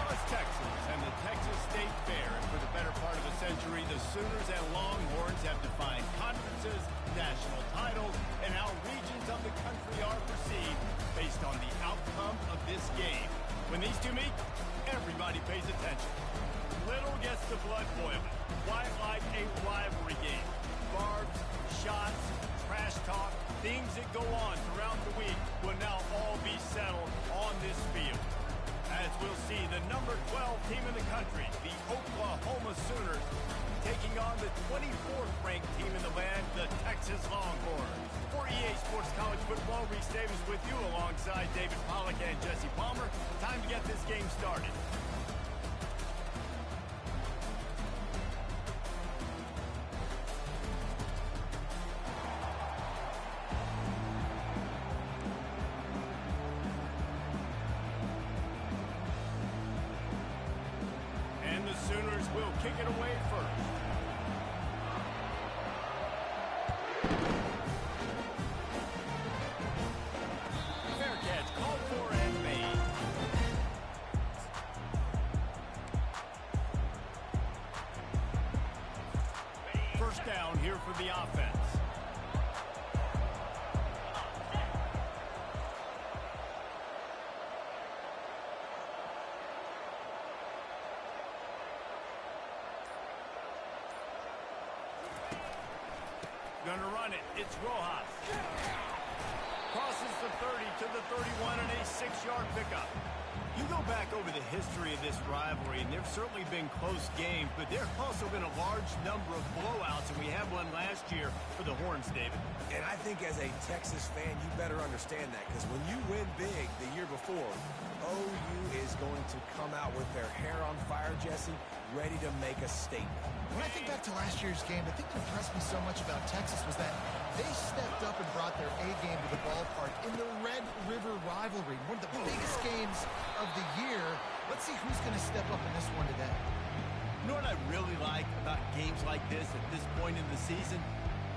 Dallas, Texas, and the Texas State Fair. And for the better part of a century, the Sooners and Longhorns have defined conferences, national titles, and how regions of the country are perceived based on the outcome of this game. When these two meet, everybody pays attention. Little gets the blood boiling. Quite like a rivalry game. Barbs, shots, trash talk, things that go on throughout the week will now all be settled on this field. As we'll see, the number 12 team in the country, the Oklahoma Sooners, taking on the 24th ranked team in the land, the Texas Longhorns. For EA Sports College Football, Reese Davis with you alongside David Pollack and Jesse Palmer. Time to get this game started. Sooners will kick it away first. Fair catch called for and made. First down here for the offense. Gonna run it. It's Rojas. Crosses the 30 to the 31 and a 6-yard pickup. You go back over the history of this rivalry, and there've certainly been close games, but there have also been a large number of blowouts, and we had one last year for the Horns, David. And I think as a Texas fan, you better understand that, because when you win big the year before, OU is going to come out with their hair on fire, Jesse, ready to make a statement. When I think back to last year's game, the thing that impressed me so much about Texas was that they stepped up and brought their A game to the ballpark in the Red River rivalry, one of the biggest games of the year. Let's see who's going to step up in this one today. You know what I really like about games like this at this point in the season?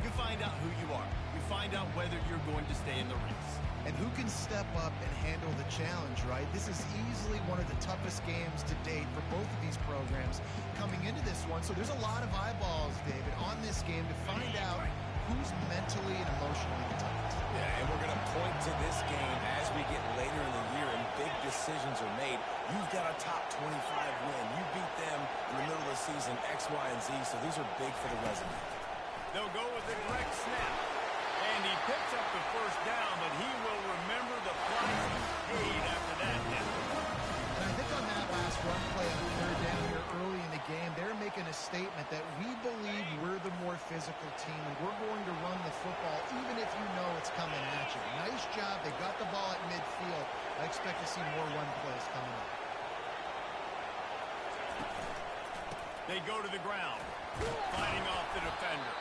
You find out who you are. You find out whether you're going to stay in the race. And who can step up and handle the challenge, right? This is easily one of the toughest games to date for both of these programs coming into this one. So there's a lot of eyeballs, David, on this game to find out who's mentally and emotionally the toughest. Yeah, and we're going to point to this game as we get later in the year and big decisions are made. You've got a top 25 win. You beat them in the middle of the season, X, Y, and Z, so these are big for the resume. They'll go with the correct snap. And he picks up the first down, but he will remember the price he paid after that hit. And I think on that last run play on third down here early in the game, they're making a statement that we believe we're the more physical team, and we're going to run the football even if you know it's coming at you. Nice job. They got the ball at midfield. I expect to see more run plays coming up. They go to the ground, fighting off the defender.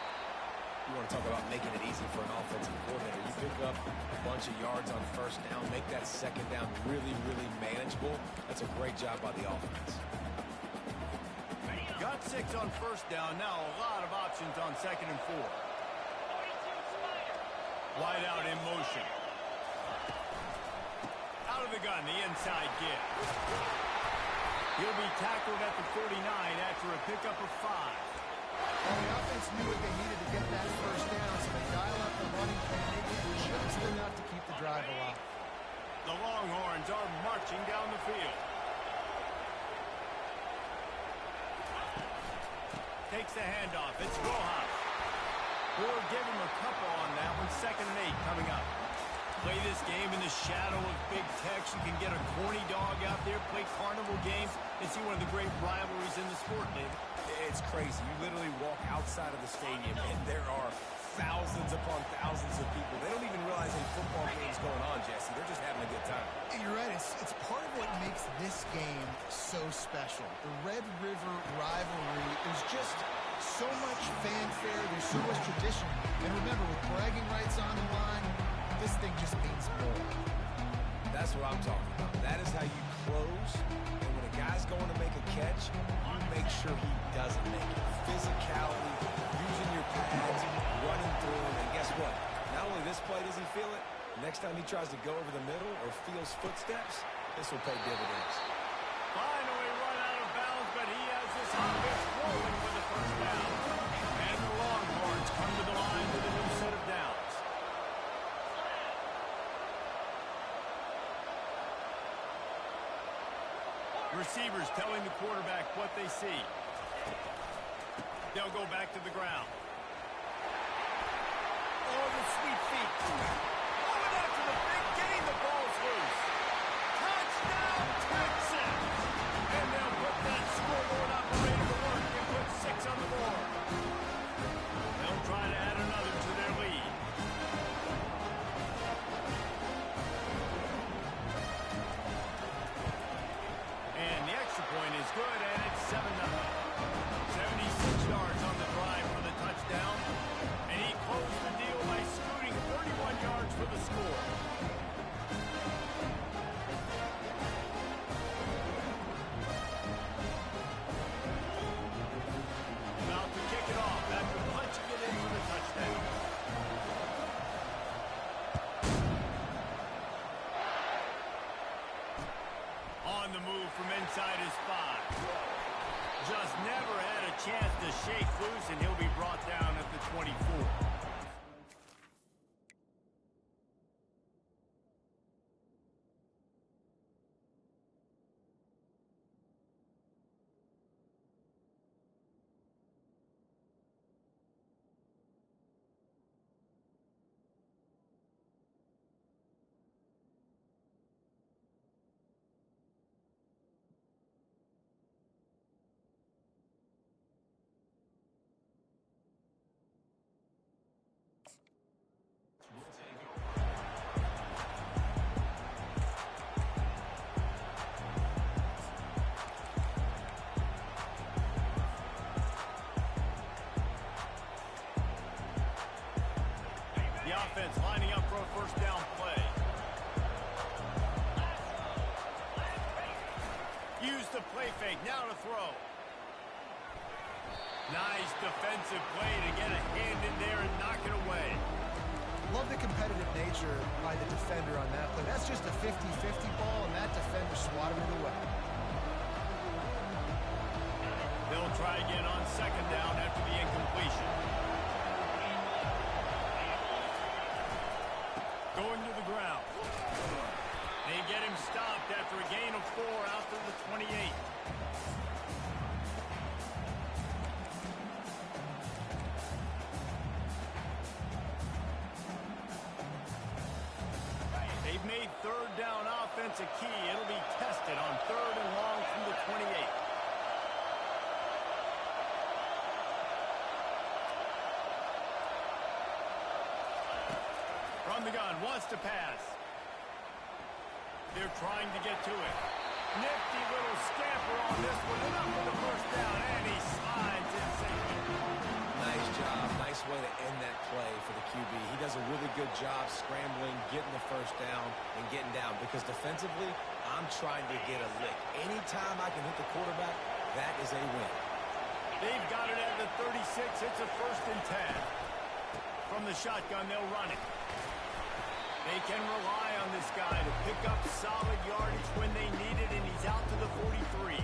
You want to talk about making it easy for an offensive coordinator. You pick up a bunch of yards on first down, make that second down really, really manageable. That's a great job by the offense. Got 6 on first down. Now a lot of options on 2nd and 4. Wide out in motion. Out of the gun, the inside give. He'll be tackled at the 49 after a pickup of 5. Well, the offense knew what they needed to get that first down, so they dial up the running plan. They did just enough to keep the drive alive. The Longhorns are marching down the field. Takes the handoff. It's Rojas. Or give him a couple on that one. 2nd and 8 coming up. Play this game in the shadow of Big Tex. You can get a corny dog out there, play carnival games, and see one of the great rivalries in the sport, David. It's crazy. You literally walk outside of the stadium, and there are thousands upon thousands of people. They don't even realize a football game's going on, Jesse. They're just having a good time. You're right. It's part of what makes this game so special. The Red River rivalry is just so much fanfare. There's so much tradition. And remember, with bragging rights on the line, this thing just means more. That's what I'm talking about. That is how you close. And when a guy's going to make a catch, you make sure he doesn't make it. Physicality, using your pads, running through him. And guess what? Not only this play does he feel it, next time he tries to go over the middle or feels footsteps, this will pay dividends. Final Receivers telling the quarterback what they see. They'll go back to the ground. Oh, the sweet feet. Going after the big game. The ball's loose. Touchdown, Texas! And they'll put that scoreboard operator to work and put 6 on the board. They'll try to add another to their lead. And the extra point is good, and it's 7-0. 76 yards on the drive for the touchdown. And he closed the deal by scooting 31 yards for the score. About to kick it off after punching it in for the touchdown. On the move from inside his 5. Just never had a chance to shake loose, and he'll be brought down at the 24. Offense lining up for a first down play. Use the play fake, now to throw. Nice defensive play to get a hand in there and knock it away. Love the competitive nature by the defender on that play. That's just a 50-50 ball, and that defender swatted it away. They'll try again on second down after the incompletion. Going to the ground. They get him stopped after a gain of 4 out to the 28. They've made third down offense a key. It'll be tested on 3rd and long from the 28. From the gun, wants to pass. They're trying to get to it. Nifty little scamper on this one. Enough for the first down, and he slides in safely. Nice job. Nice way to end that play for the QB. He does a really good job scrambling, getting the first down, and getting down. Because defensively, I'm trying to get a lick. Anytime I can hit the quarterback, that is a win. They've got it at the 36. It's a 1st and 10. From the shotgun, they'll run it. They can rely on this guy to pick up solid yardage when they need it, and he's out to the 43.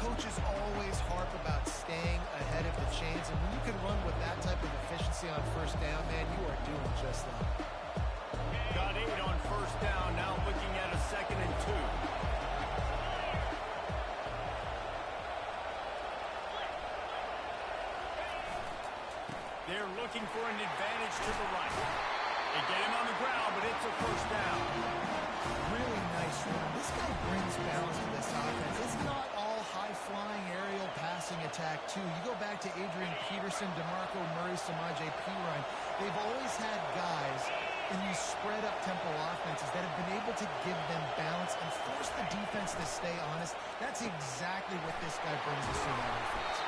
Coaches always harp about staying ahead of the chains, and when you can run with that type of efficiency on first down, man, you are doing just that. Got 8 on first down, now looking at a 2nd and 2. They're looking for an advantage to the right. They get him on the ground, but it's a first down. Really nice run. This guy brings balance to this offense. It's not all high-flying aerial passing attack, too. You go back to Adrian Peterson, DeMarco Murray, Samaje Perine. They've always had guys in these spread-up tempo offenses that have been able to give them balance and force the defense to stay honest. That's exactly what this guy brings to that offense.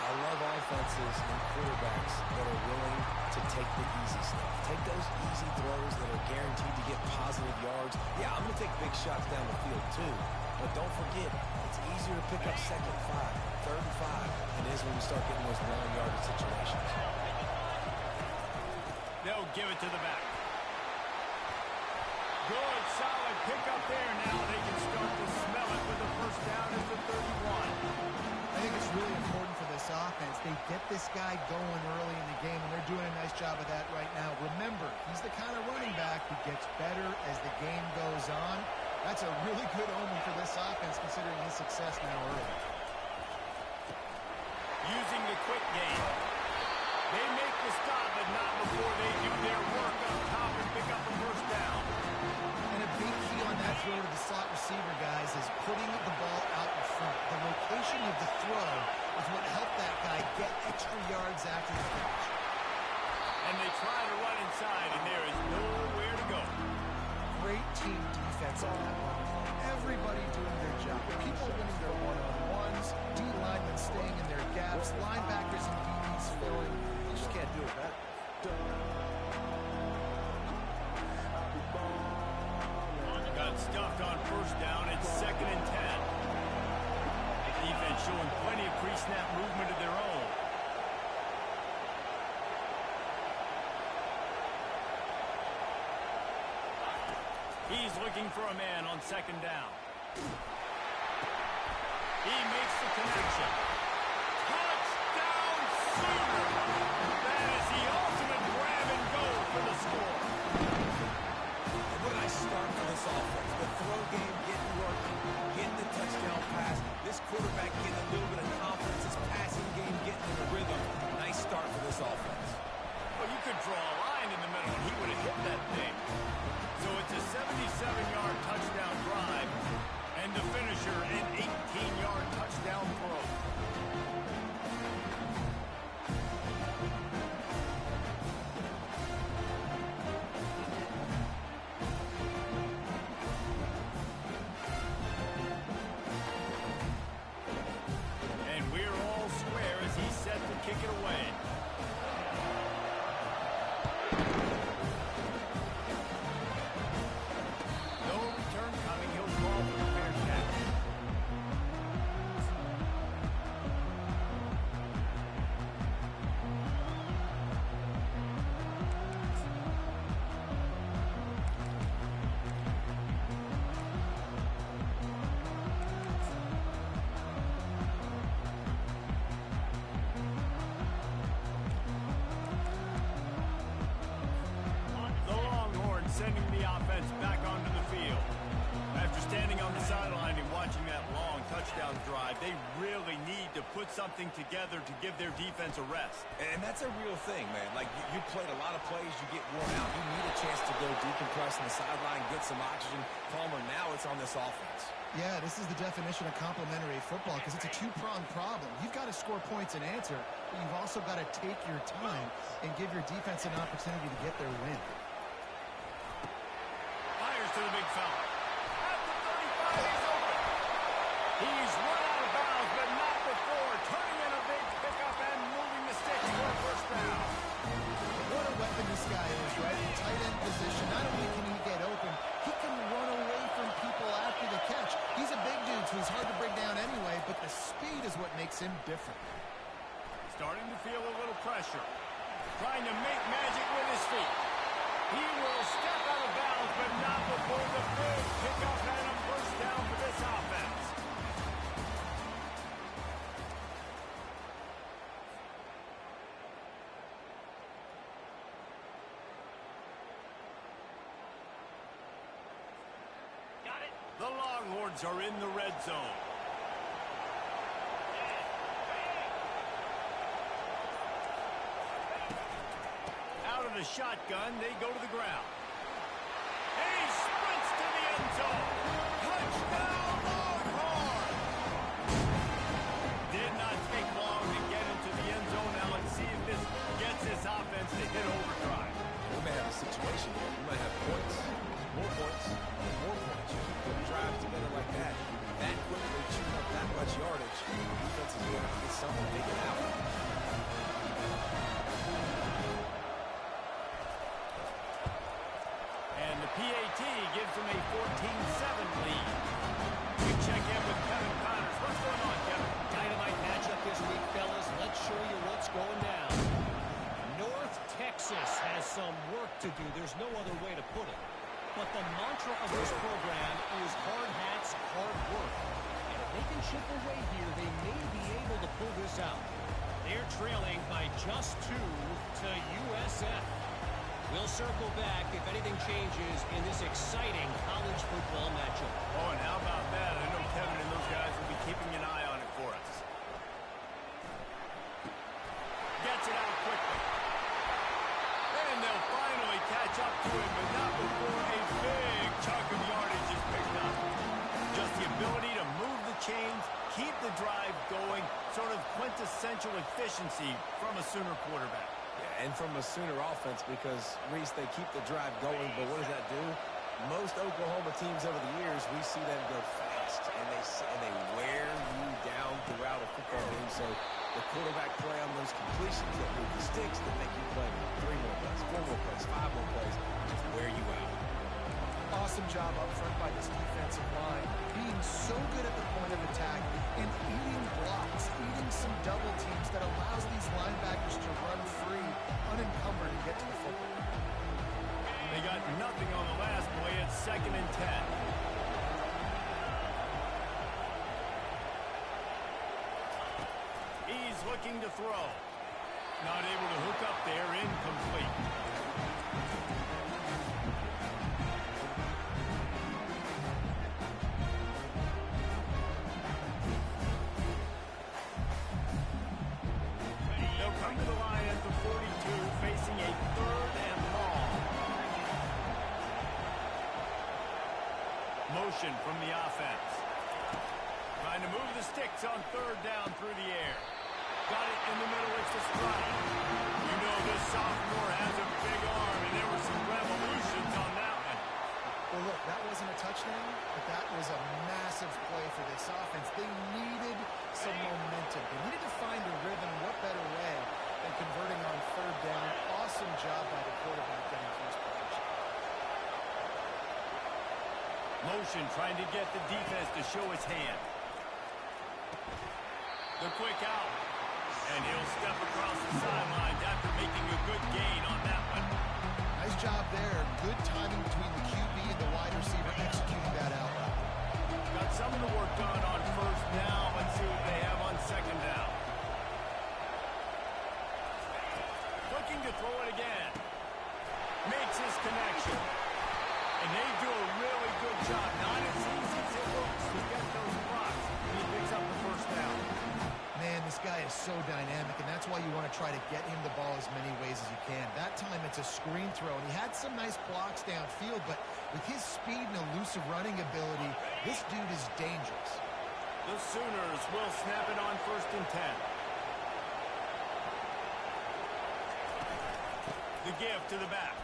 I love offenses and quarterbacks that are willing to take the easy stuff. Take those easy throws that are guaranteed to get positive yards. Yeah, I'm going to take big shots down the field too. But don't forget, it's easier to pick up 2nd and 5, 3rd and 5 than it is when you start getting those long yardage situations. They'll give it to the back. Good, solid pickup there. Now they can start to smell it with the first down at the 31. I think it's really important for this offense. They get this guy going early in the game, and they're doing a nice job of that right now. Remember, he's the kind of running back who gets better as the game goes on. That's a really good omen for this offense, considering his success now early. Using the quick game. They make the stop, but not before they do their work up top and pick up a first down. And a big key on that throw to the slot receiver, guys, is putting the ball out in front. The location of the throw is what helped that guy get extra yards after the catch. And they try to run inside, and there is nowhere to go. Great team defense on that ball. Everybody doing their job. People winning their one-on-ones, D-linemen staying in their gaps, linebackers and DBs filling. You just can't do it better. Got stuffed on first down. It's 2nd and 10. The defense showing plenty of pre-snap movement of their own. He's looking for a man on 2nd down. He makes the connection. Touchdown, Sooner! That is the ultimate grab and go for the score. And when I start for this offense, the throw game getting working, getting the touchdown pass, this quarterback getting a little bit of confidence, his passing game getting in the rhythm. Nice start for this offense. Well, you could draw a line in the middle, and he would have hit that thing. So it's a 77-yard touchdown drive, and the finisher, an 18-yard touchdown throw. And we're all square as he's set to kick it away. Sending the offense back onto the field. After standing on the sideline and watching that long touchdown drive, they really need to put something together to give their defense a rest. And that's a real thing, man. Like, you played a lot of plays, you get worn out. You need a chance to go decompress on the sideline, get some oxygen. Palmer, now it's on this offense. Yeah, this is the definition of complementary football because it's a two-pronged problem. You've got to score points and answer, but you've also got to take your time and give your defense an opportunity to get their win. To the big fella. At the 35, he's open. He's run out of bounds, but not before turning in a big pickup and moving the sticks for a first down. What a weapon this guy is, right? In tight end position. Not only can he get open, he can run away from people after the catch. He's a big dude, so he's hard to bring down anyway, but the speed is what makes him different. Starting to feel a little pressure. Trying to make magic with his feet. He will step out of bounds, but not before the big pickup and a first down for this offense. Got it. The Longhorns are in the red zone. The shotgun, they go to the ground. And he sprints to the end zone. Touchdown, Longhorns! Did not take long to get into the end zone. Now let's see if this gets this offense to hit overdrive. We may have a situation here. We might have points, more points, more points. You put drives together like that quickly, chew up that much yardage. The defense is going to get something figured out. PAT gives them a 14-7 lead. We check in with Kevin Connors. What's going on, Kevin? Dynamite matchup this week, fellas. Let's show you what's going down. North Texas has some work to do. There's no other way to put it. But the mantra of this program is hard hats, hard work. And if they can chip away here, they may be able to pull this out. They're trailing by just 2 to USF. We'll circle back if anything changes in this exciting college football matchup. Oh, and how about that? I know Kevin and those guys will be keeping an eye on it for us. Gets it out quickly. And they'll finally catch up to him, but not before a big chunk of yardage is picked up. Just the ability to move the chains, keep the drive going, sort of quintessential efficiency from a Sooner quarterback. Yeah, and from a Sooner offense because, Reese, they keep the drive going, but what does that do? Most Oklahoma teams over the years, we see them go fast, and they wear you down throughout a football game. So the quarterback play on those completions that move the sticks that make you play 3 more plays, 4 more plays, 5 more plays, just wear you out. Awesome job up front by this defensive line, being so good at the point of attack and eating blocks, eating some double teams that allows these linebackers to run free, unencumbered, and get to the football. They got nothing on the last play. It's 2nd and 10. He's looking to throw. Not able to hook up there. Incomplete. They'll come to the line at the 42, facing a 3rd and long. Motion from the offense. Trying to move the sticks on 3rd down through the air. Got it in the middle. It's a strike. You know this sophomore has a big arm, and there were some revolutions on that one. Well, look, that wasn't a touchdown, but that was a massive play for this offense. They needed some momentum. They needed to find a rhythm. What better way than converting on 3rd down? Awesome job by the quarterback getting first position. Motion trying to get the defense to show his hand. The quick out. And he'll step across the sidelines after making a good gain on that one. Nice job there. Good timing between the QB and the wide receiver executing that out. Got some of the work done on 1st down. Let's see what they have on 2nd down. Looking to throw it again. Makes his connection. And they do a really good job. Not as easy as it looks to get those blocks. He picks up the 1st down. Man, this guy is so dynamic, and that's why you want to try to get him the ball as many ways as you can. That time it's a screen throw, and he had some nice blocks downfield, but with his speed and elusive running ability, this dude is dangerous. The Sooners will snap it on 1st and 10. The give to the back.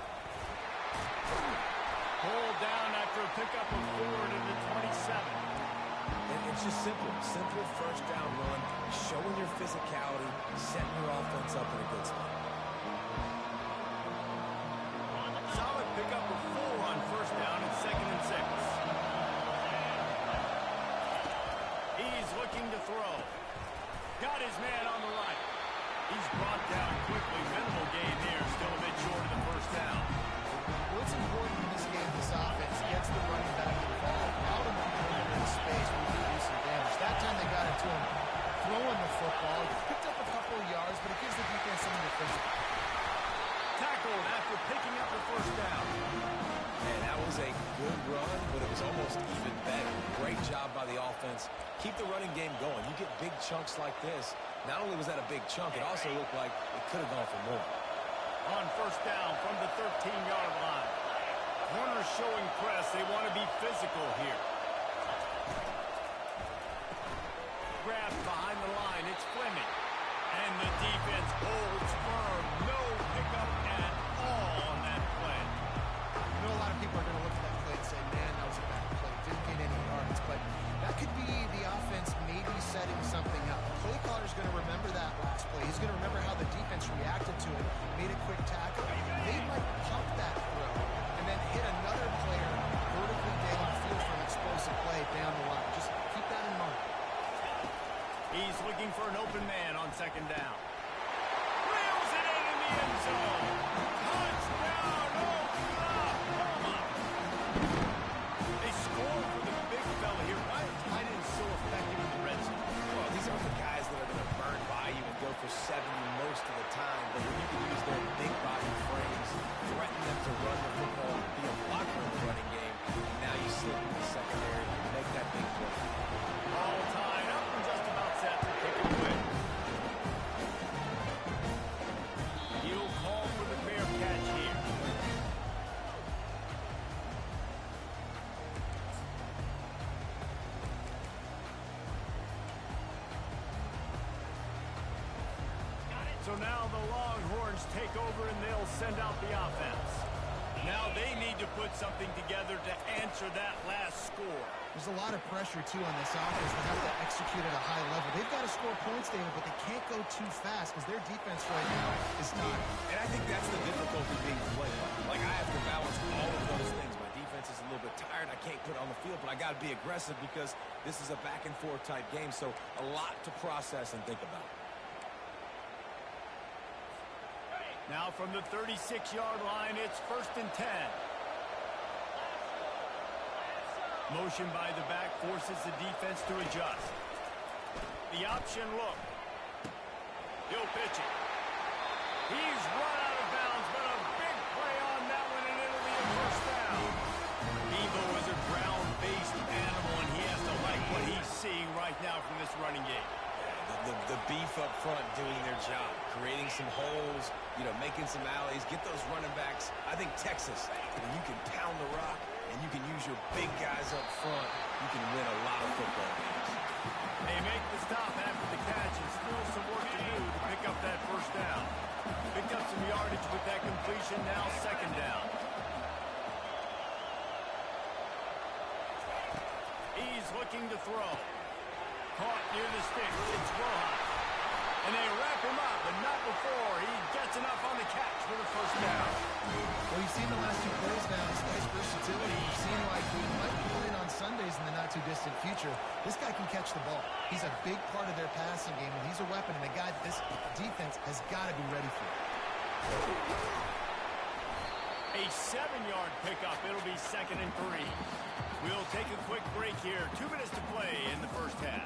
Pulled down after a pickup of 4 to the 27. And it's just simple. Simple 1st down run, showing your physicality, setting your offense up in a good spot. Solid pickup of 4 on 1st down and 2nd and 6. He's looking to throw. Got his man on the right. He's brought down quickly. Minimal gain there. Still a bit short of the 1st down. What's important in this game, this offense gets the running back involved out in the perimeter of space. We can do some damage. That time they got it to him throwing the football. He picked up a couple of yards, but it gives the defense something to think about. Tackled after picking up the 1st down. And that was a good run, but it was almost even better. Great job by the offense. Keep the running game going. You get big chunks like this. Not only was that a big chunk, it also looked like it could have gone for more. On 1st down from the 13-yard line. Corners showing press. They want to be physical here. Grabbed behind the line. It's Fleming. And the defense holds firm. No pickup at all on that play. I know a lot of people are going to look at that play and say, man, that was a bad play. Didn't gain any yards. But that could be the offense maybe setting something up. The play caller's going to remember that last play. He's going to remember how the defense reacted to it, made a quick tackle. They might pump that throw and then hit another player vertically down the field for an explosive play down the line. Just keep that in mind. He's looking for an open man on 2nd down. Reels it in the end zone. Touchdown, Oklahoma. They score for the big fella here. Why are tight ends so effective in the red zone? Well, these aren't the guys that are going to burn by you and go for 70 most of the time, but when you can use their big body frames, threaten So now the Longhorns take over and they'll send out the offense. Now they need to put something together to answer that last score. There's a lot of pressure, too, on this offense. They have to execute at a high level. They've got to score points, David, but they can't go too fast because their defense right now is tired. And I think that's the difficulty being played. Like, I have to balance all of those things. My defense is a little bit tired. I can't put it on the field, but I got to be aggressive because this is a back-and-forth type game, so a lot to process and think about. Now from the 36-yard line, it's 1st and 10. Motion by the back forces the defense to adjust. The option look. He'll pitch it. He's run out of bounds, but a big play on that one, and it'll be a first down. Deebo is a ground-based animal, and he has to like what he's seeing right now from this running game. The beef up front doing their job, creating some holes, making some alleys, get those running backs. I think Texas, you can pound the rock and you can use your big guys up front, you can win a lot of football games. They make the stop after the catch and still some work to do to pick up that first down. Picked up some yardage with that completion, now 2nd down. He's looking to throw. Caught near the sticks. It's Rojas. And they wrap him up, but not before he gets enough on the catch for the first down. Well, you've seen the last 2 plays now. This guy's versatility. You've seen like he might be playing on Sundays in the not-too-distant future. This guy can catch the ball. He's a big part of their passing game, and he's a weapon, and a guy that this defense has got to be ready for. A 7-yard pickup. It'll be 2nd and 3. We'll take a quick break here. 2 minutes to play in the first half.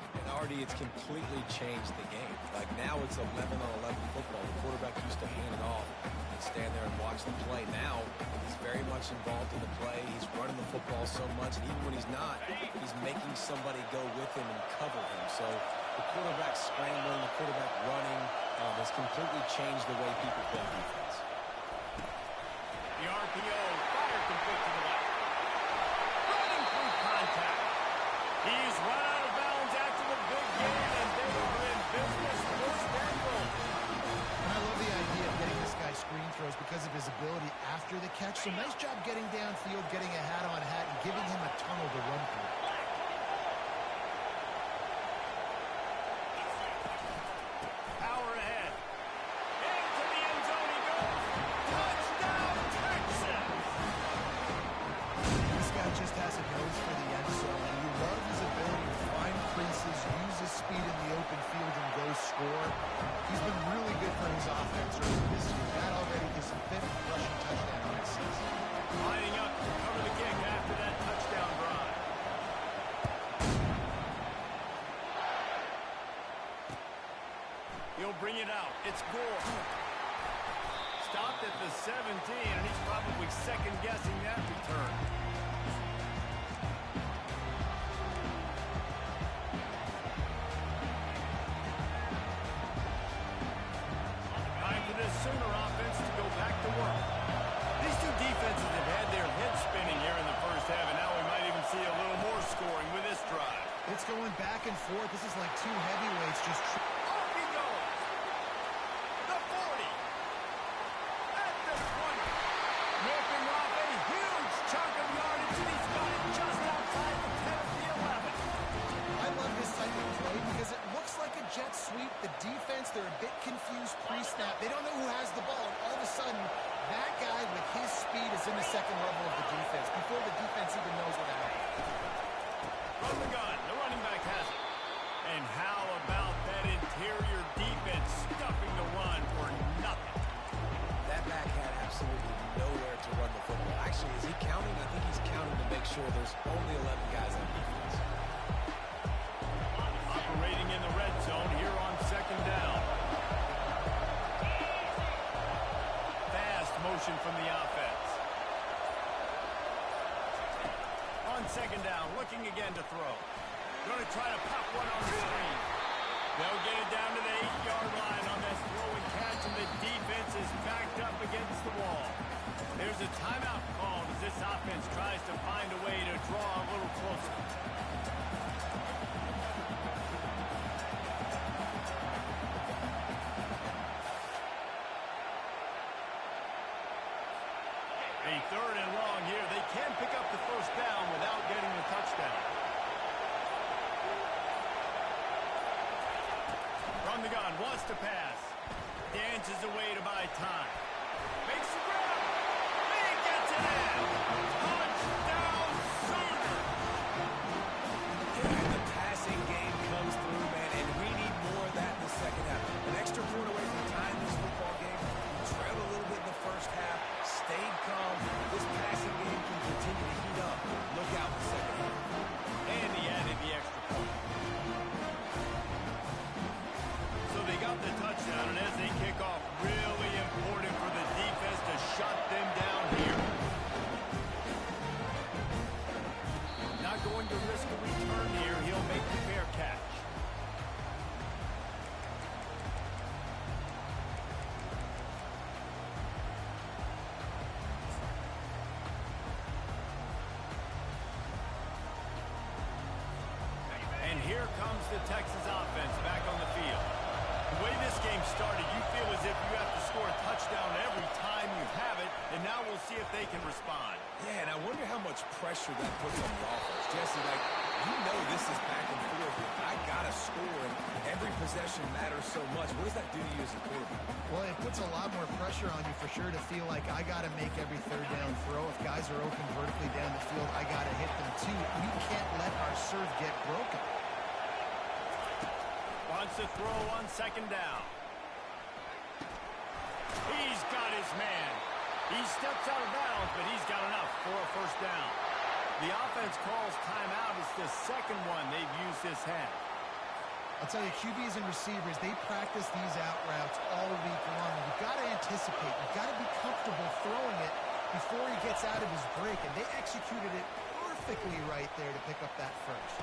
And Artie, it's completely changed the game. Like now it's 11-on-11 football. The quarterback used to hand it off and stand there and watch the play. Now he's very much involved in the play. He's running the football so much, and even when he's not, he's making somebody go with him and cover him. So the quarterback scrambling, the quarterback running has completely changed the way people play defense. The RPO, fire complete to the left. Running through contact. He's run out of bounds after the big game, and they are in business. First and goal. And I love the idea of getting this guy screen throws because of his ability after the catch. So nice job getting downfield, getting a hat-on-hat, and giving him a tunnel to run through. Power ahead. Into the end zone he goes. Touchdown, Texas! This guy just has a nose for the end zone, and you love his ability to find creases, use his speed in the open field, and go score. He's been really good for his offense early this year. That already is his 5th rushing touchdown on the season. Lining up to cover the kick after that touchdown drive. He'll bring it out. It's Gore. Stopped at the 17, and he's probably second-guessing that return. Time for this Sooner offense to go back to work. These two defenses have had their heads spinning here in the first half, and now we might even see a little more scoring with this drive. It's going back and forth. This is like two heavyweights just... Off he goes. The 40. At the 20. Ripping off a huge chunk of yardage, and he's got it just outside the 10 of the 11. I love this type of play because it looks like a jet sweep. The defense, they're a bit confused pre-snap. They don't know who has the ball. And all of a sudden, that guy with his speed is in the second level of the defense before the defense even knows what happened. From the gun, the running back has it. And how about that interior defense stuffing the run for nothing? That back had absolutely nowhere to run the football. Actually, is he counting? I think he's counting to make sure there's only 11 guys on defense. Operating in the red zone here on 2nd down. Fast motion from the offense. On 2nd down, looking again to throw. Going to try to pop one on the screen. They'll get it down to the 8-yard line on that throw and catch, and the defense is backed up against the wall. There's a timeout called as this offense tries to find a way to draw a little closer. ground, wants to pass. Dances away to buy time. Makes the grab. He gets it in. Touchdown, Sooner. Yeah, the passing game comes through, man, and we need more of that in the second half. An extra point away from tying this football game. We trailed a little bit in the first half, stayed calm. This passing game can continue to heat up. Look out in the second half. And he added the extra point. So they got the touchdown, and as they kick off, really important for the defense to shut them down here. Not going to risk a return here. He'll make the fair catch. And here comes the Texas offense back on the field. The way this game started, you feel as if you have to score a touchdown every time you have it, and now we'll see if they can respond. Yeah, and I wonder how much pressure that puts on the offense. Jesse, like, you know this is back and forth. I got to score, and every possession matters so much. What does that do to you as a quarterback? Well, it puts a lot more pressure on you for sure to feel like I got to make every third down throw. If guys are open vertically down the field, I got to hit them too. We can't let our serve get broken. Wants to throw on second down. He's got his man. He steps out of bounds, but he's got enough for a first down. The offense calls timeout. It's the second one they've used this half. I'll tell you, QBs and receivers, they practice these out routes all week long. You've got to anticipate. You've got to be comfortable throwing it before he gets out of his break, and they executed it perfectly right there to pick up that first.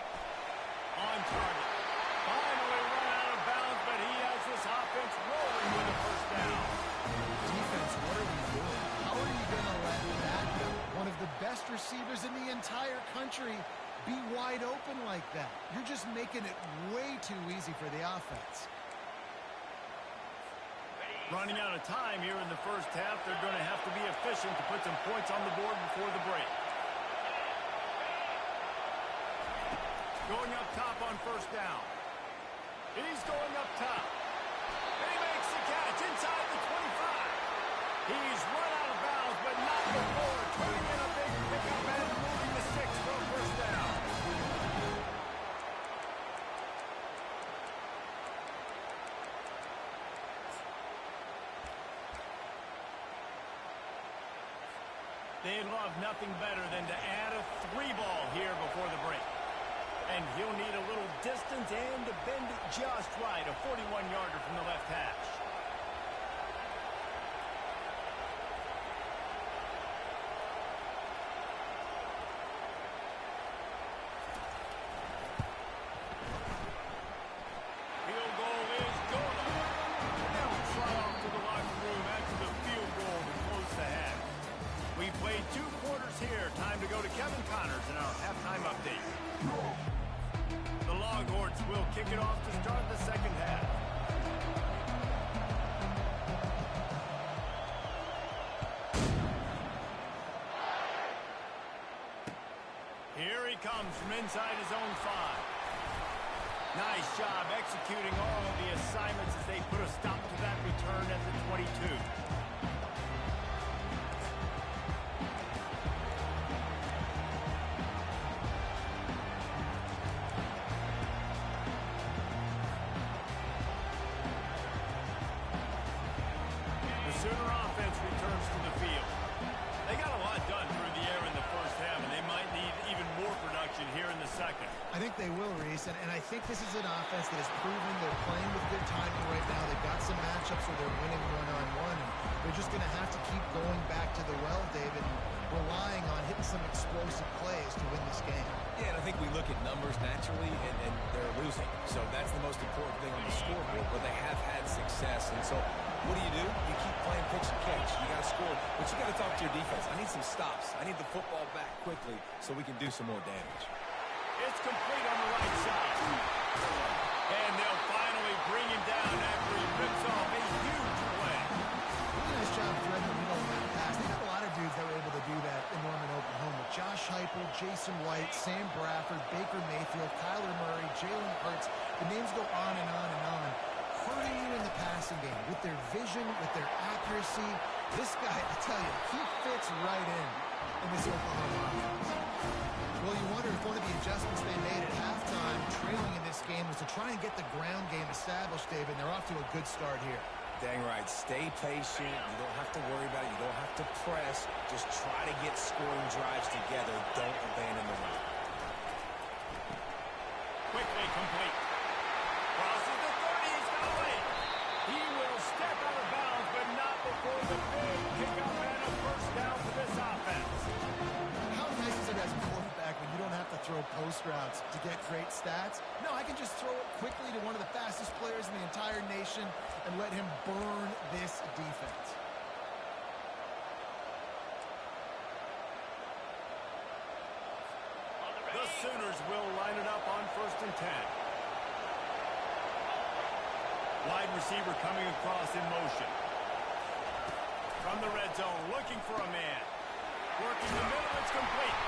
On target. Finally run out of bounds, but he has this offense rolling with a first down. Defense, what are we doing? How are you going to let that, one of the best receivers in the entire country, be wide open like that? You're just making it way too easy for the offense. Running out of time here in the first half. They're going to have to be efficient to put some points on the board before the break. Going up top on first down. He's going up top. And he makes the catch inside the 25. He's run out of bounds, but not before turning in a big pickup and moving the sticks for a first down. They'd love nothing better than to add a 3-ball here before the break. And he'll need a little distance and to bend it just right. A 41-yarder from the left hash. Field goal is good. Now trot off to the locker room after the field goal to close the half. We played 2 quarters here. Time to go to Kevin Connors in our halftime update. The Longhorns will kick it off to start the second half. Here he comes from inside his own 5. Nice job executing all of the assignments as they put a stop to that return at the 22. Sooner offense returns to the field. They got a lot done through the air in the first half, and they might need even more production here in the second. I think they will, Reese, and I think this is an offense that has proven they're playing with good timing right now. They've got some matchups where they're winning one-on-one, and they're just going to have to keep going back to the well, David, and relying on hitting some explosive plays to win this game. Yeah, and I think we look at numbers naturally, and they're losing. So that's the most important thing on the scoreboard, but they have had success. And so what do? You keep playing pitch and catch. You got to score, but you got to talk to your defense. I need some stops. I need the football back quickly so we can do some more damage. It's complete on the right side. And they'll finally bring him down after he rips off a huge play. Really nice job threading the middle of that pass. They got a lot of dudes that were able to do that in Norman, Oklahoma. Josh Heupel, Jason White, Sam Bradford, Baker Mayfield, Kyler Murray, Jalen Hurts. The names go on and on and on. hurting you in the passing game with their vision, with their accuracy. This guy, I tell you, he fits right in this Oklahoma offense. Well, you wonder if one of the adjustments they made at halftime, trailing in this game, was to try and get the ground game established, David, and they're off to a good start here. Dang right. Stay patient. You don't have to worry about it. You don't have to press. Just try to get scoring drives together. Don't abandon the run. Quickly complete. Crosses the 30. He's got away. He will step out of bounds, but not before the big pickup and a first down for this offense. How nice is it as a quarterback when you don't have to throw post routes to get great stats? No, I can just throw it quickly to one of the fastest players in the entire nation and let him burn this defense. The Sooners will line it up on 1st and 10. Wide receiver coming across in motion. From the red zone, looking for a man. Working the middle, it's complete.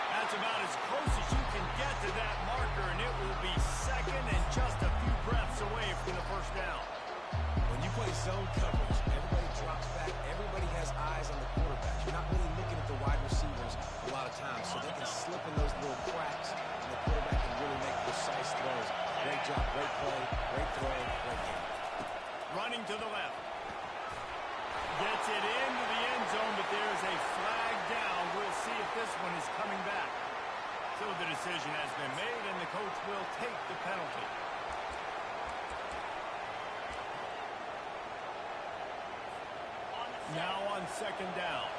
That's about as close as you can get to that marker, and it will be second and just a few breaths away from the first down. When you play zone coverage, everybody drops back. Everybody has eyes on the quarterback. You're not really looking at the wide receivers a lot of times, so they can slip in those little cracks, and the quarterback can really make precise throws. Great job, great play, great throw, great game. Running to the left. Gets it into the end zone, but there's a flag down. We'll see if this one is coming back. So the decision has been made, and the coach will take the penalty. Now on 2nd down.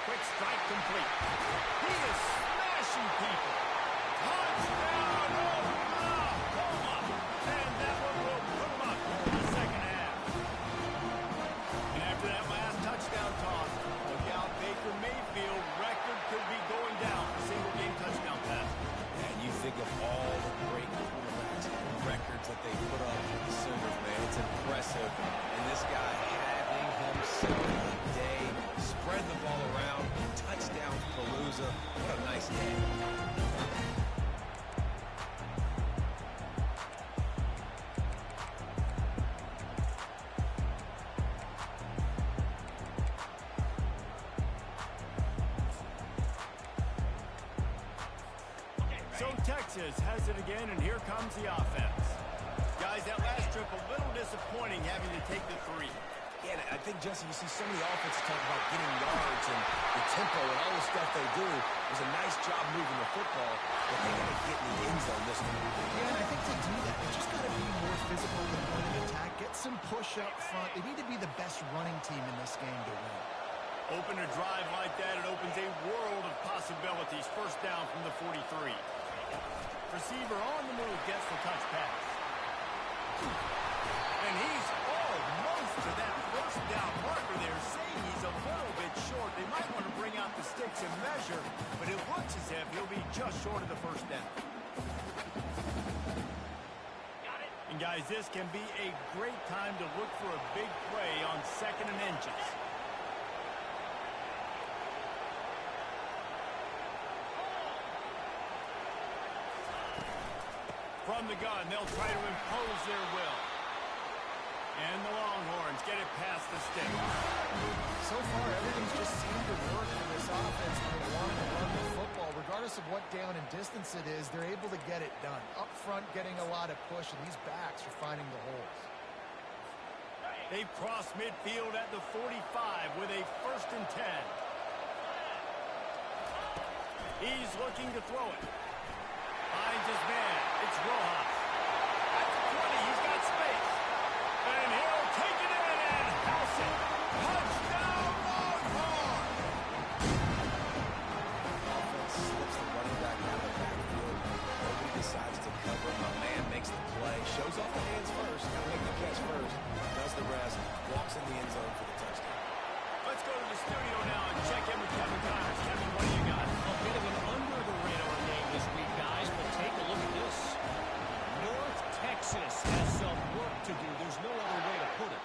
Quick strike complete. He is smashing people. Touchdown, Oklahoma! And that one will put him up in the second half. And after that last touchdown toss, look out, Baker Mayfield record could be going down for single-game touchdown pass. And you think of all the great quarterbacks and records that they put up with the Sooners, man. It's impressive. And this guy having himself a day, spread the ball around, touchdown Palooza. What a nice game. So Texas has it again, and here comes the offense. Guys, that last trip a little disappointing having to take the 3. Yeah, I think, Jesse, you see so many offenses talk about getting yards and the tempo and all the stuff they do. It was a nice job moving the football, but they got to get in the end zone this one. Yeah, and I think to do that, they just got to be more physical at the point of attack, get some push up front. They need to be the best running team in this game to win. Open a drive like that, it opens a world of possibilities. First down from the 43. Receiver on the move, gets the touch pass. And he's almost to that first down marker there, saying he's a little bit short. They might want to bring out the sticks and measure, but it looks as if he'll be just short of the first down. And guys, this can be a great time to look for a big play on 2nd and inches. From the gun, they'll try to impose their will. And the Longhorns get it past the sticks. So far, everything's just seemed to work for this offense when they wanted to run the football. Regardless of what down and distance it is, they're able to get it done. Up front, getting a lot of push, and these backs are finding the holes. They've crossed midfield at the 45 with a 1st and 10. He's looking to throw it. Finds his man. It's Rojas. At the 20, he's got space. And he'll take it in and house it. Touchdown, Longhorn! Offense slips the running back out of the backfield. Nobody decides to cover. My man makes the play. Shows off the hands first. Got to make the catch first. Does the rest. Walks in the end zone for the touchdown. Let's go to the studio now and check in with Kevin Connors. Kevin, what do you got? A bit of an under-the-radar game this week, guys, but take a look at this. North Texas has some work to do. There's no other way to put it.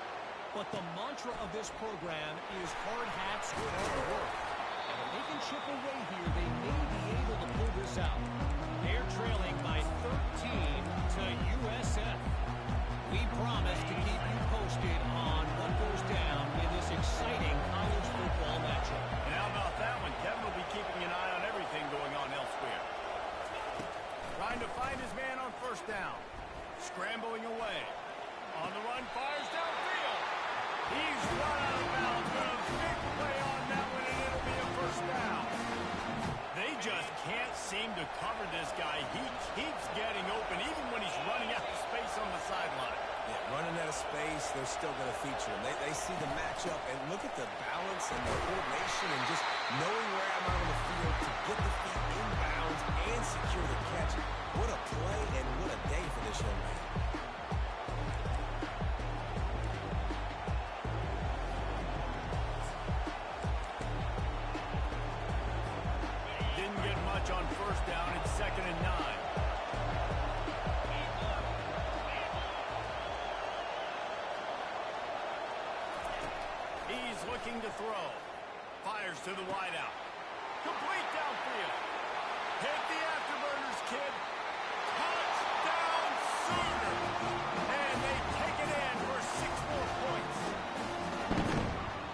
But the mantra of this program is hard hats, hard work. And if they can chip away here, they may be able this out. They're trailing by 13 to USF. We promise to keep you posted on what goes down in this exciting college football matchup. And how about that one? Kevin will be keeping an eye on everything going on elsewhere. Trying to find his man on first down. Scrambling away. On the run, fires downfield. He's run out of bounds, but a big play on that one, and it'll be a first down. They just can't seem to cover this guy. He keeps getting open, even when he's running out of space on the sideline. Yeah, running out of space, they're still going to feature him. They see the matchup, and look at the balance and the coordination and just knowing where I'm out on the field to get the feet inbounds and secure the catch. What a play and what a day for this young man. Didn't get much on first down. It's 2nd and 9. He's looking to throw. Fires to the wideout. Complete downfield. Hit the afterburners, kid. Touchdown, Sooners. And they take it in for 6 more points.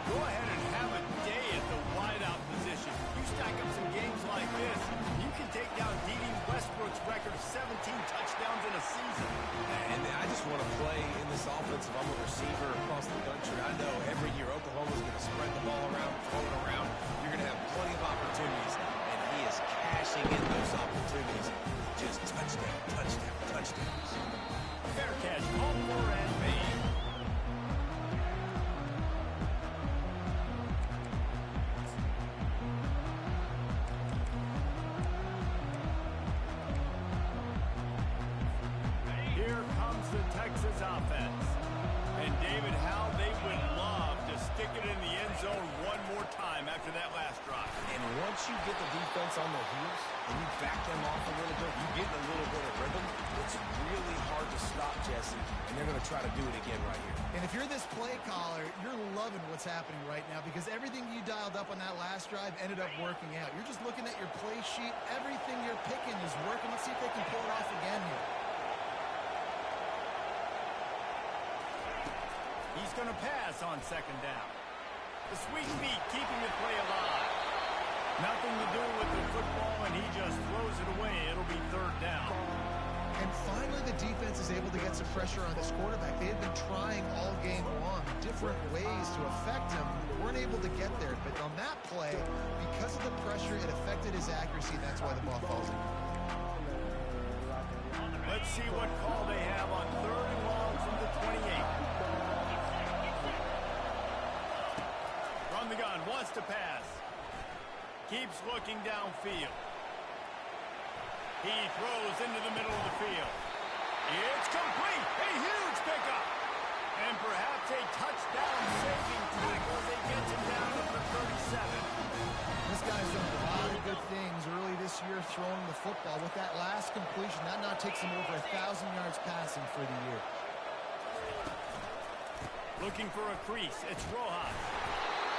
Go ahead and have a day at the wideout position. You stack up some games like this, you can take down D.D. Westbrook's record of 17 touchdowns in a season. And I just want to play in this offense if I'm a receiver across the country. I know every year Oklahoma's going to spread the ball around, throw it around. You're going to have plenty of opportunities, and he is cashing in those opportunities. Just touchdown, touchdown, touchdowns. Fair catch, called for and made. Here comes the Texas offense. And David, how they would love to stick it in the end zone one more time after that last drive. And once you get the defense on their heels and you back them off a little bit, you get a little bit of rhythm, it's really hard to stop, Jesse, and they're going to try to do it again right here. And if you're this play caller, you're loving what's happening right now because everything you dialed up on that last drive ended up working out. You're just looking at your play sheet. Everything you're picking is working. Let's see if they can pull it off again here. He's going to pass on 2nd down. The sweet feet keeping the play alive. Nothing to do with the football, and he just throws it away. It'll be 3rd down. And finally, the defense is able to get some pressure on this quarterback. They had been trying all game long different ways to affect him. Weren't able to get there. But on that play, because of the pressure, it affected his accuracy. That's why the ball falls in. Let's see what call they have on 3rd and long from the 28. Run the gun, wants to pass. Keeps looking downfield. He throws into the middle of the field. It's complete. A huge pickup. And perhaps a touchdown-saving tackle. They get him down at the 37. This guy's done a lot of good things early this year throwing the football. With that last completion, that now takes him over 1,000 yards passing for the year. Looking for a crease. It's Rojas.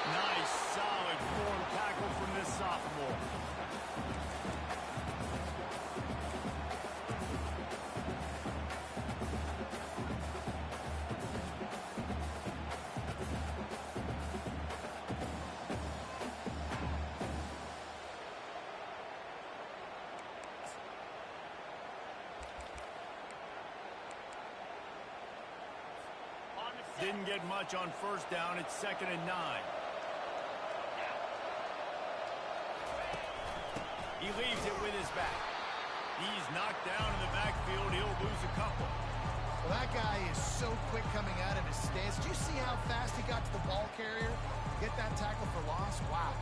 Nice, solid form tackle from this sophomore. Didn't get much on first down. It's 2nd and 9. He leaves it with his back. He's knocked down in the backfield. He'll lose a couple. Well, that guy is so quick coming out of his stance. Did you see how fast he got to the ball carrier? Get that tackle for loss? Wow.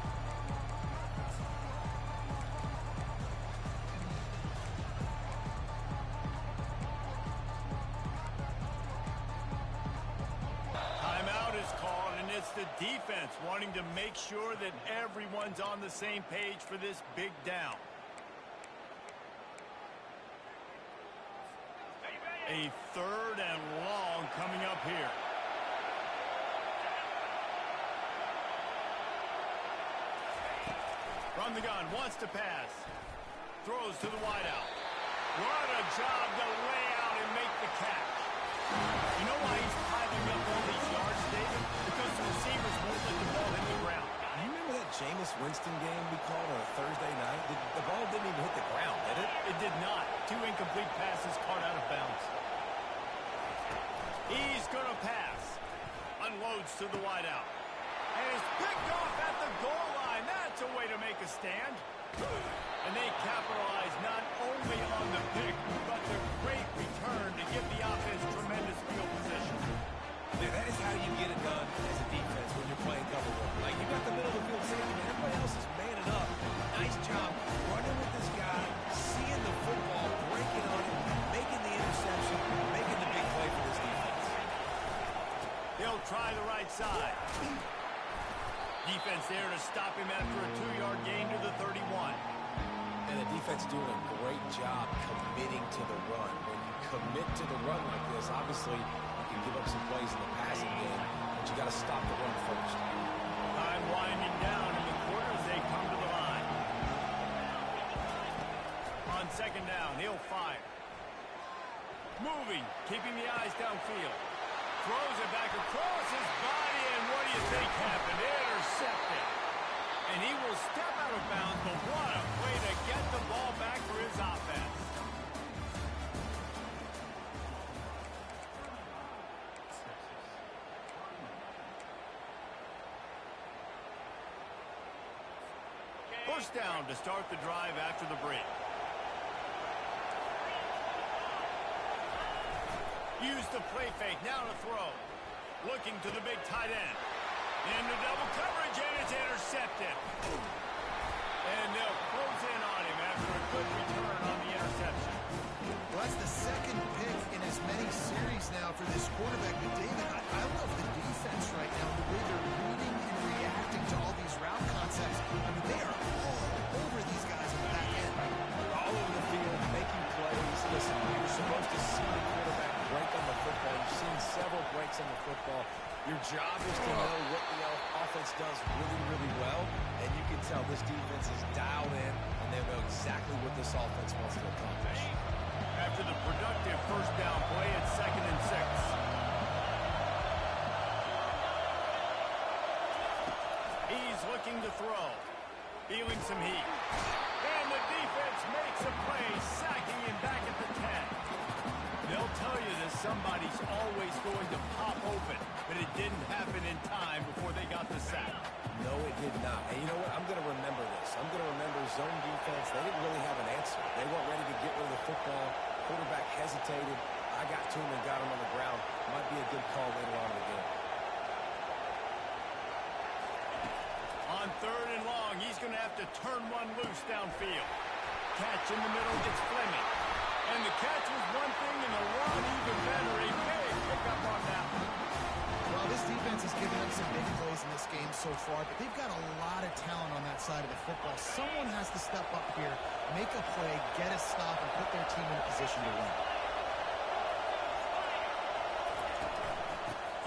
Timeout is called, and it's the defense wanting to make sure that everyone's on the same page for this big down. A 3rd and long coming up here. Run the gun, wants to pass. throws to the wideout. What a job to lay out and make the catch. You know why he's piling up all these yards, David? Because the receivers won't let the ball hit the ground. You remember that Jameis Winston game we called on a Thursday night? The ball didn't even hit the ground, did it? It did not. 2 incomplete passes caught out of bounds. He's going to pass. Unloads to the wideout. And is picked off at the goal line. That's a way to make a stand. And they capitalize not only on the pick, but the great return to give the offense tremendous field position. Yeah, that is how you get it done as a defense when you're playing cover one. Like, you got the middle of the field safety, and everybody else is manning up. Nice job running with this guy, seeing the football, breaking on it, making the interception, making the big play for this defense. They'll try the right side. Defense there to stop him after a 2-yard gain to the 31. And the defense doing a great job committing to the run. When you commit to the run like this, obviously you can give up some plays in the passing game, but you got to stop the run first. Time winding down in the quarter as they come to the line. On second down, he'll fire. Moving, keeping the eyes downfield. Throws it back across his body, and what do you think happened? Intercepted. And he will step out of bounds, but what a way to get the ball back for his offense. First down to start the drive after the break. Use the play fake, now to throw. Looking to the big tight end. Into double coverage, and it's intercepted. And they'll close in on him after a good return on the interception. Well, that's the second pick in as many series now for this quarterback. But, David, I love the defense right now, the way they're reading and reacting to all these route concepts. I mean, they are all over these guys on the back end. All over the field, making plays. Listen, you're supposed to see the quarterback break on the football. You've seen several breaks on the football. Your job is to know what the offense does really, really well, and you can tell this defense is dialed in, and they know exactly what this offense wants to accomplish. After the productive first down play, it's 2nd and 6. He's looking to throw. Feeling some heat. And the defense makes a play, sacking him back at the 10. They'll tell you that somebody's always going to pop open, but it didn't happen in time before they got the sack. No, it did not. And you know what? I'm going to remember this. I'm going to remember zone defense. They didn't really have an answer. They weren't ready to get rid of the football. Quarterback hesitated. I got to him and got him on the ground. Might be a good call later on in the game. On 3rd and long, he's going to have to turn one loose downfield. Catch in the middle gets Fleming. And the catch was one thing, and the run even better. A big pickup on that one. Well, this defense has given up some big plays in this game so far, but they've got a lot of talent on that side of the football. Someone has to step up here, make a play, get a stop, and put their team in a position to win.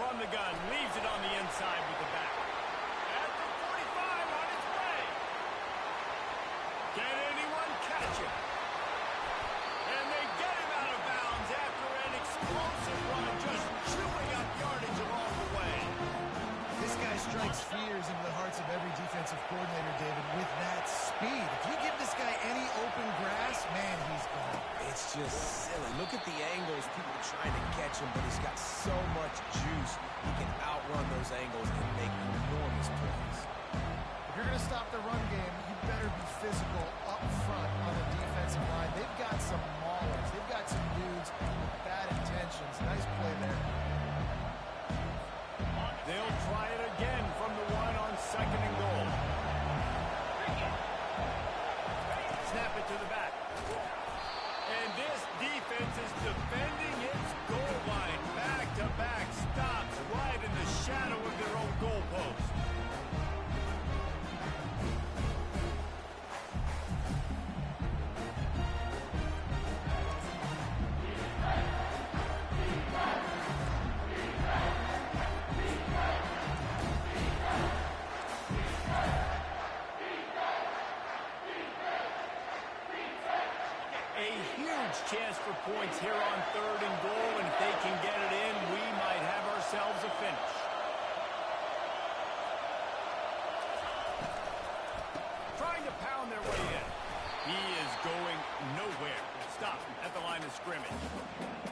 From the gun, leaves it on the inside with the back. At the 45, on its way. Can anyone catch him? And they get him out of bounds after an explosive run, just chewing up yardage along the way. This guy strikes fears into the hearts of every defensive coordinator, David, with that speed. If you give this guy any open grass, man, he's gone. It's just silly. Look at the angles. People are trying to catch him, but he's got so much juice. He can outrun those angles and make enormous plays. If you're going to stop the run game, you better be physical up front on the defensive line. They've got some maulers. They've got some dudes with bad intentions. Nice play there. They'll try it again from the 1 on 2nd and goal. Snap it to the back. And this defense is defending its goal line. Back-to-back stops right in the shadow of their own goalpost. A huge chance for points here on 3rd and goal, and if they can get it in, we might have ourselves a finish. Trying to pound their way in. He is going nowhere. Stop at the line of scrimmage.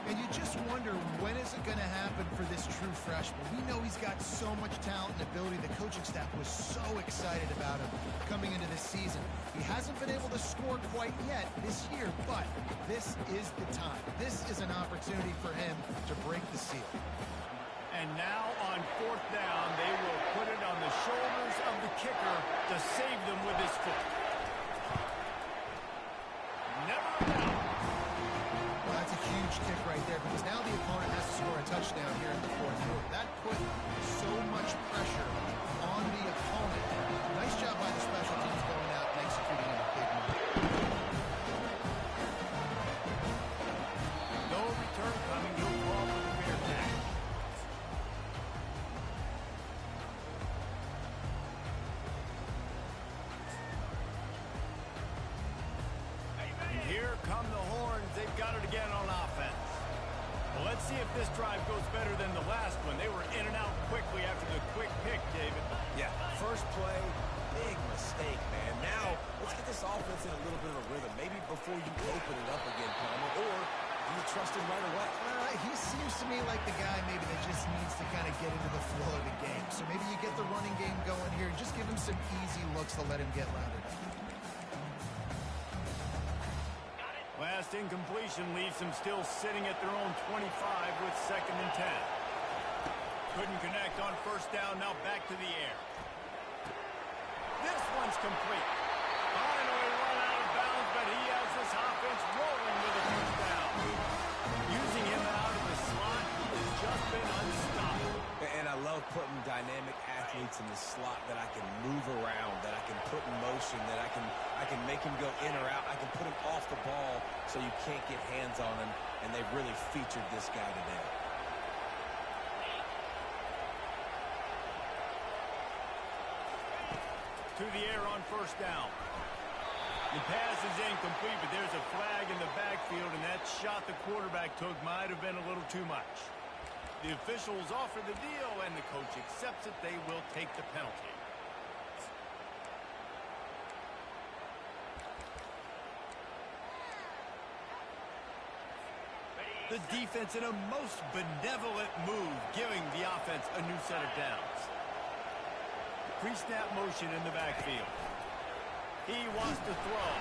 And you just wonder, when is it going to happen for this true freshman? We know he's got so much talent and ability. The coaching staff was so excited about him coming into this season. He hasn't been able to score quite yet this year, but this is the time. This is an opportunity for him to break the seal. And now on 4th down, they will put it on the shoulders of the kicker to save them with his foot. Never enough. Well, that's a huge kick right there, because now the opponent has to score a touchdown here in the 4th quarter. That put so much pressure on the opponent. Nice job by the special teams going out and executing a big move. No return coming. No call for the fair tackle. And here come the Horns. They've got it again on offense. Well, let's see if this drive goes better than the last one. They were in and out quickly after the quick pick, David. Yeah, first play, big mistake, man. Now, let's get this offense in a little bit of a rhythm. Maybe before you open it up again, Palmer, or do you trust him right away? He seems to me like the guy maybe that just needs to kind of get into the flow of the game. So maybe you get the running game going here and just give him some easy looks to let him get rounded up. Last incompletion leaves them still sitting at their own 25 with 2nd and 10. Couldn't connect on 1st down, now back to the air. This one's complete. Finally run out of bounds, but he has this offense rolling with a 1st down. Using him out of the slot, he has just been unstoppable. And I love putting dynamic athletes in the slot that I can move around, that I can put in motion, that I can make him go in or out. I can put him off the ball so you can't get hands on him, and they've really featured this guy today. To the air on 1st down. The pass is incomplete, but there's a flag in the backfield, and that shot the quarterback took might have been a little too much. The officials offer the deal, and the coach accepts it. They will take the penalty. The defense in a most benevolent move, giving the offense a new set of downs. Pre-snap motion in the backfield. He wants to throw.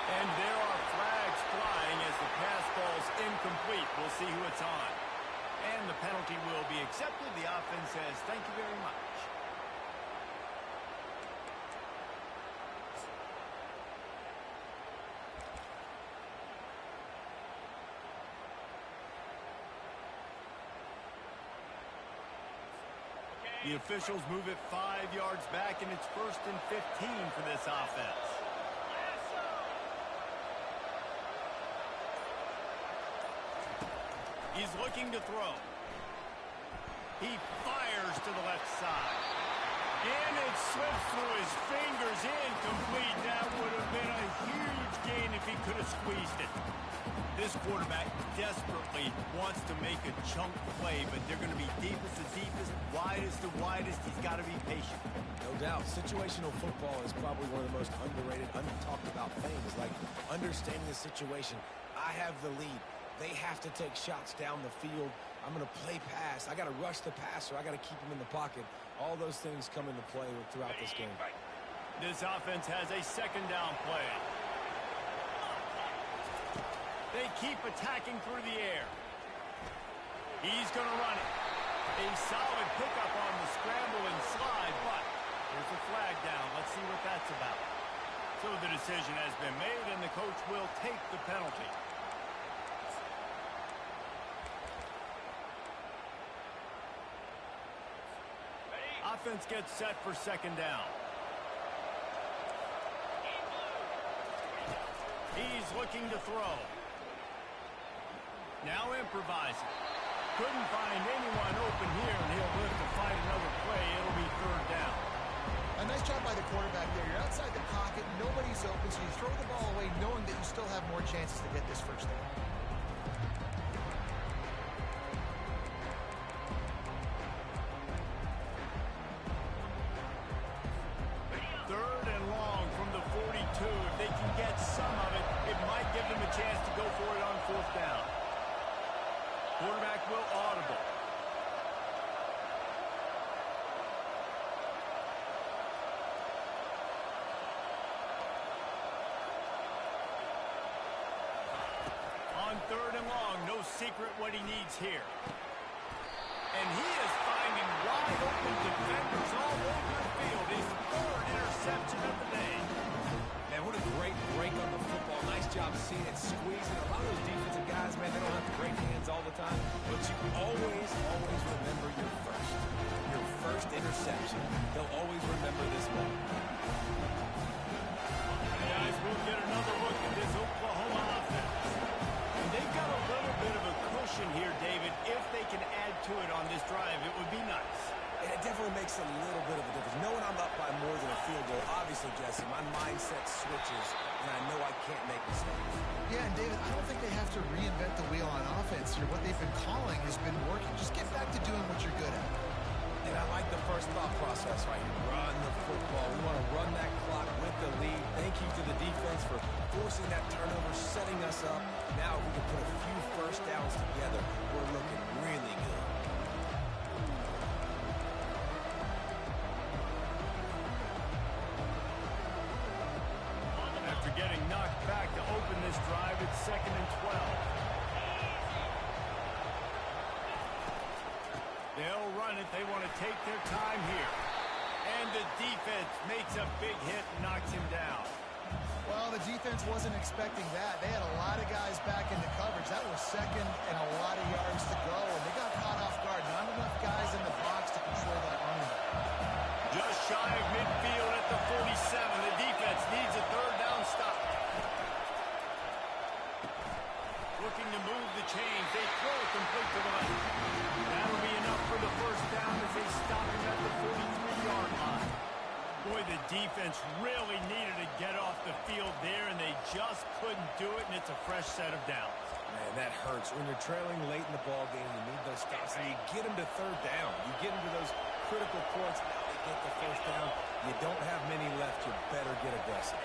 And there are flags flying as the pass ball's incomplete. We'll see who it's on. And the penalty will be accepted. The offense says, thank you very much. The officials move it 5 yards back, and it's 1st and 15 for this offense. He's looking to throw. He fires to the left side. And it slips through his fingers, incomplete. That would have been a huge gain if he could have squeezed it. This quarterback desperately wants to make a chunk play, but they're going to be deepest to deepest, widest to widest. He's got to be patient. No doubt. Situational football is probably one of the most underrated, under-talked about things, like understanding the situation. I have the lead. They have to take shots down the field. I'm going to play pass. I got to rush the passer. I got to keep him in the pocket. All those things come into play throughout this game. This offense has a 2nd down play. They keep attacking through the air. He's going to run it. A solid pickup on the scramble and slide, but there's a flag down. Let's see what that's about. So the decision has been made, and the coach will take the penalty. Offense gets set for 2nd down. He's looking to throw. Now improvising. Couldn't find anyone open here, and he'll live to find another play. It'll be 3rd down. A nice job by the quarterback there. You're outside the pocket. Nobody's open, so you throw the ball away knowing that you still have more chances to get this first down. Third and long from the 42. If they can get some of it, it might give them a chance to go for it on fourth down. Quarterback will audible. On third and long, no secret what he needs here. And he is finding wide open defenders all over the field. His third interception of the day. Man, what a great break on the football. Nice job seeing it squeezing. A lot of those defensive guys, man, they don't have great hands all the time. But you always remember your first. Your first interception. They'll always remember this moment. Guys, we'll get another look at this Oklahoma offense. And they've got a little bit of a cushion here, David. If they can add to it on this drive, it would be nice. And it definitely makes a little bit of a difference. Knowing I'm up by more than a field goal, obviously, Jesse, my mindset switches, and I know I can't make mistakes. Yeah, and David, I don't think they have to reinvent the wheel on offense here. What they've been calling has been working. Just get back to doing what you're good at. And I like the first thought process right here. Run the football. We want to run that clock with the lead. Thank you to the defense for forcing that turnover, setting us up. Now if we can put a few first downs together, we're looking really good. After getting knocked back to open this drive, it's 2nd and 12. They'll run it. They want to take their time here. And the defense makes a big hit and knocks him down. Well, the defense wasn't expecting that. They had a lot of guys back into coverage. That was second and a lot of yards to go, and they got caught off guard. Not enough guys in the box to control that running back. Just shy of midfield at the 47. The defense needs a third down stop. Looking to move the chains. They throw it complete to the left. That'll be enough for the first down as they stop him at the 43-yard line. Boy, the defense really needed to get off the field there, and they just couldn't do it, and it's a fresh set of downs. Man, that hurts. When you're trailing late in the ball game, you need those stops, and you get them to third down. You get them to those critical points. Now they get the first down. You don't have many left. You better get aggressive.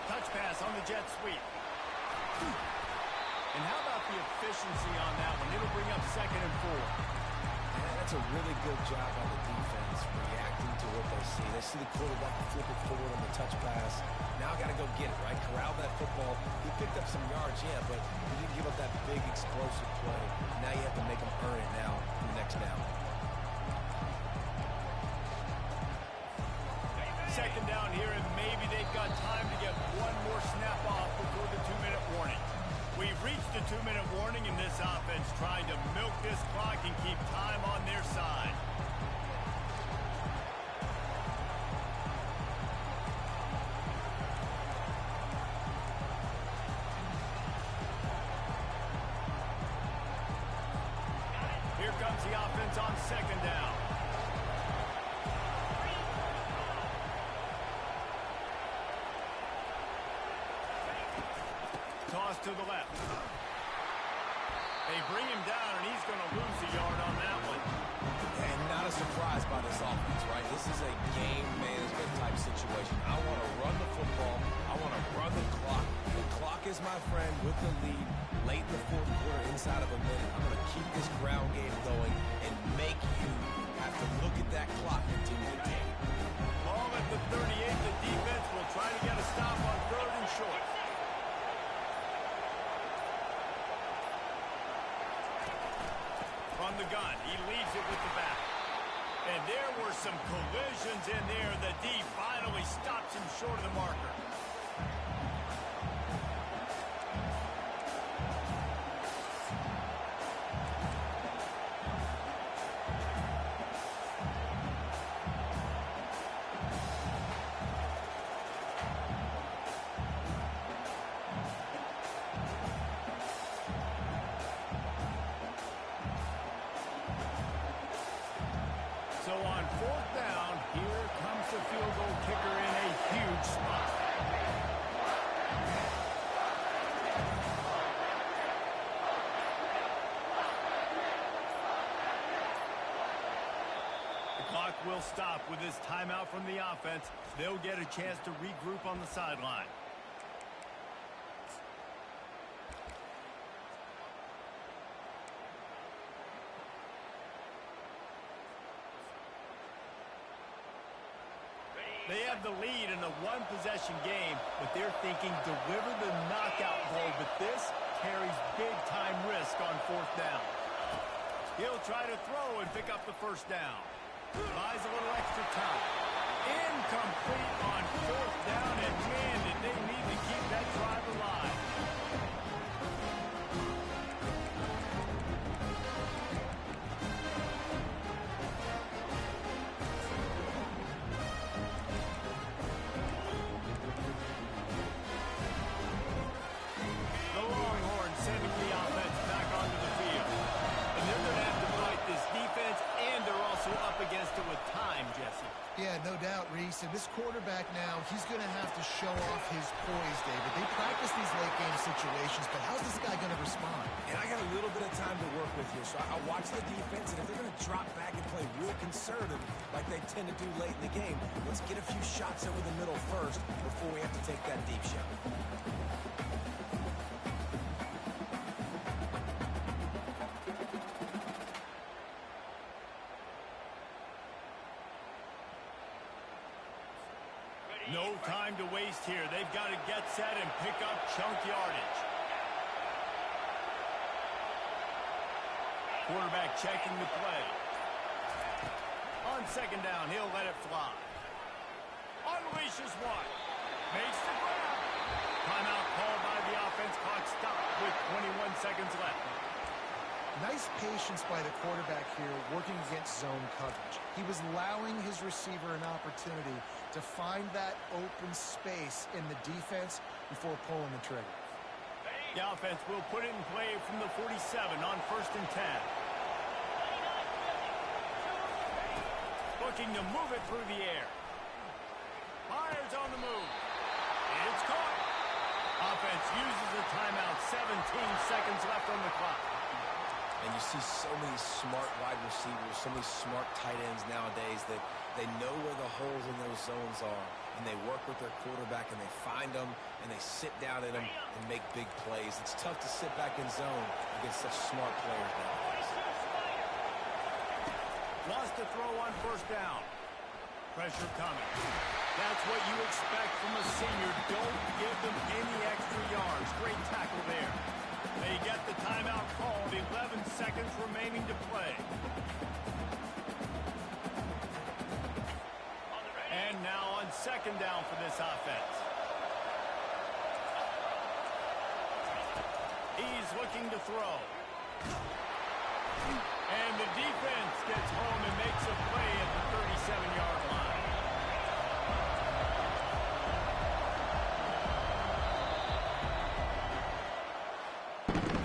Touch pass on the jet sweep. And how about the efficiency on that one? It'll bring up 2nd and 4. Man, that's a really good job on the defense, reacting to what they see. They see the quarterback flip it forward on the touch pass. Now got to go get it, right? Corral that football. He picked up some yards, yeah, but he didn't give up that big explosive play. Now you have to make him earn it now for the next down. Second down here, and maybe they've got time to get one more snap off before the 2-minute warning. We've reached the 2-minute warning in this offense, trying to milk this clock and keep time on their side. Here comes the offense on 2nd down. Toss to the left. They bring him down, and he's going to lose a yard on that one. And not a surprise by this offense, right? This is a game management type situation. I want to run the football. I want to run the clock. The clock is my friend with the lead. Late in the fourth quarter, inside of a minute, I'm going to keep this ground game going and make you have to look at that clock continue to tick. Ball at the 38. The defense will try to get a stop on 3rd and short. From the gun, he leaves it with the back. And there were some collisions in there. The D finally stops him short of the marker. So on 4th down, here comes the field goal kicker in a huge spot. will stop with this timeout from the offense. They'll get a chance to regroup on the sideline. They have the lead in a one-possession game, but they're thinking deliver the knockout goal, but this carries big-time risk on fourth down. He'll try to throw and pick up the first down. Buys a little extra time. Incomplete on fourth down, and man, did they need to keep that drive alive. The Longhorns sending the offense back onto the field. And they're going to have to fight this defense, and they're also up against it with time, Jesse. Yeah, no doubt, Reese. And this quarterback now, he's going to have to show off his poise, David. They practice these late-game situations, but how's this guy going to respond? And I got a little bit of time to work with here, so I watch the defense, and if they're going to drop back and play real conservative like they tend to do late in the game, let's get a few shots over the middle first before we have to take that deep shot. No time to waste here. They've got to get set and pick up chunk yardage. Quarterback checking the play. On second down, he'll let it fly. Unleashes one. Makes the grab. Timeout called by the offense. Clock stopped with 21 seconds left. Nice patience by the quarterback here working against zone coverage. He was allowing his receiver an opportunity to find that open space in the defense before pulling the trigger. The offense will put it in play from the 47 on 1st and 10. Looking to move it through the air. Fires on the move. It's caught. Offense uses a timeout. 17 seconds left on the clock. And you see so many smart wide receivers, so many smart tight ends nowadays that they know where the holes in those zones are, and they work with their quarterback, and they find them, and they sit down in them and make big plays. It's tough to sit back in zone against such smart players nowadays. Lost the throw on 1st down. Pressure coming. That's what you expect from a senior. Don't give them any extra yards. Great tackle there. They get the timeout called. 11 seconds remaining to play. And now on second down for this offense. He's looking to throw. And the defense gets home and makes a play at the 37-yard line.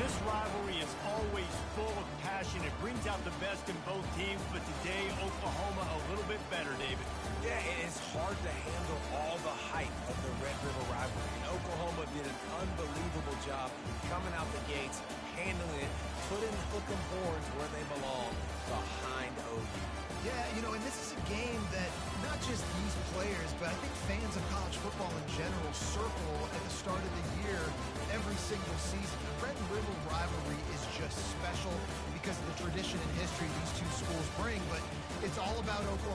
This rivalry is always full of passion. It brings out the best in both teams, but today Oklahoma a little bit better, David. Yeah, it's hard to handle all the hype of the Red River rivalry. And Oklahoma did an unbelievable job coming out the gates, handling it, putting hook 'em horns where they belong, behind OU. Yeah, you know, and this is a game that not just these players, but I think fans of college football in general circle at the start of the year every single season. The Red River rivalry is just special because of the tradition and history these two schools bring, but it's all about Oklahoma.